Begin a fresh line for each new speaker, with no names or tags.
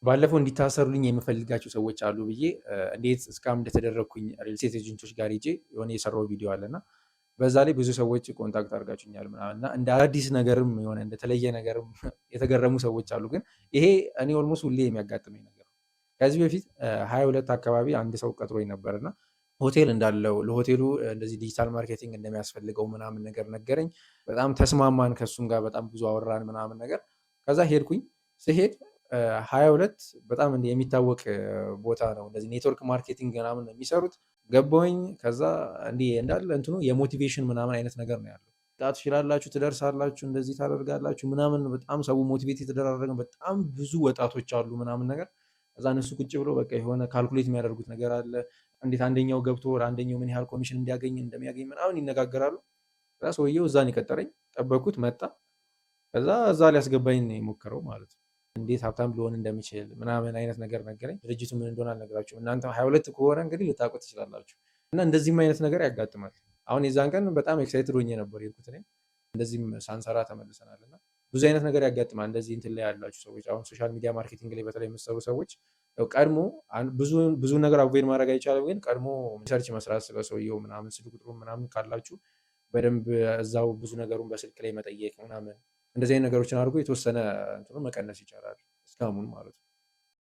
ባለፈው እንዲታሰሩልኝ የምፈልጋቸው ሰዎች አሉ ብዬ እንዴት እስካም እንደተደረግኩኝ ሪል ስቴት ኤጀንቶች ጋር ሄጄ የሆነ የሰራው ቪዲዮ አለና በዛ ላይ ብዙ ሰዎች ኮንታክት አድርጋችሁኛል ምናምን እና እንደ አዲስ ነገርም የሆነ እንደተለየ ነገርም የተገረሙ ሰዎች አሉ። ግን ይሄ እኔ ኦልሞስት ሁሌ የሚያጋጥመኝ ነገር ነው። ከዚህ በፊት 22 አካባቢ አንድ ሰው ቀጥሮኝ ነበር እና ሆቴል እንዳለው ለሆቴሉ እንደዚህ ዲጂታል ማርኬቲንግ እንደሚያስፈልገው ምናምን ነገር ነገረኝ። በጣም ተስማማን፣ ከሱም ጋር በጣም ብዙ አወራን ምናምን ነገር። ከዛ ሄድኩኝ። ስሄድ 22 በጣም የሚታወቅ ቦታ ነው። እንደዚህ ኔትወርክ ማርኬቲንግ ምናምን ነው የሚሰሩት። ገባሁኝ። ከዛ እንዲህ እንዳለ እንትኑ የሞቲቬሽን ምናምን አይነት ነገር ነው ያለው። ጣት ትችላላችሁ፣ ትደርሳላችሁ፣ እንደዚህ ታደርጋላችሁ ምናምን። በጣም ሰው ሞቲቬት የተደራረገ በጣም ብዙ ወጣቶች አሉ ምናምን ነገር። ከዛ እነሱ ቁጭ ብሎ በቃ የሆነ ካልኩሌት የሚያደርጉት ነገር አለ። እንዴት አንደኛው ገብቶ ወደ አንደኛው ምን ያህል ኮሚሽን እንደሚያገኝ ምናምን ይነጋገራሉ። ከዛ ሰውየው እዛን የቀጠረኝ ጠበኩት፣ መጣ። ከዛ እዛ ሊያስገባኝ ነው የሞከረው ማለት ነው። እንዴት ሀብታም ሊሆን እንደሚችል ምናምን አይነት ነገር ነገረኝ። ድርጅቱ ምን እንደሆነ አልነግራችሁም፣ እናንተ 22 ከሆነ እንግዲህ ልታውቁት ትችላላችሁ። እና እንደዚህም አይነት ነገር ያጋጥማል። አሁን የዛን ቀን በጣም ኤክሳይትድ ሆኜ ነበር የሄድኩት እኔ። እንደዚህም ሳንሰራ ተመልሰናል። እና ብዙ አይነት ነገር ያጋጥማል። እንደዚህ እንትን ላይ ያላችሁ ሰዎች፣ አሁን ሶሻል ሚዲያ ማርኬቲንግ ላይ በተለይ የምትሰሩ ሰዎች ቀድሞ ብዙ ነገር አቮይድ ማድረግ አይቻልም፣ ግን ቀድሞ ሪሰርች መስራት ስለሰውየው ምናምን፣ ስልክ ቁጥሩ ምናምን ካላችሁ በደንብ እዛው ብዙ ነገሩን በስልክ ላይ መጠየቅ ምናምን፣ እንደዚህ አይነት ነገሮችን አድርጎ የተወሰነ እንትኑ መቀነስ ይቻላል፣ እስካሙን ማለት ነው።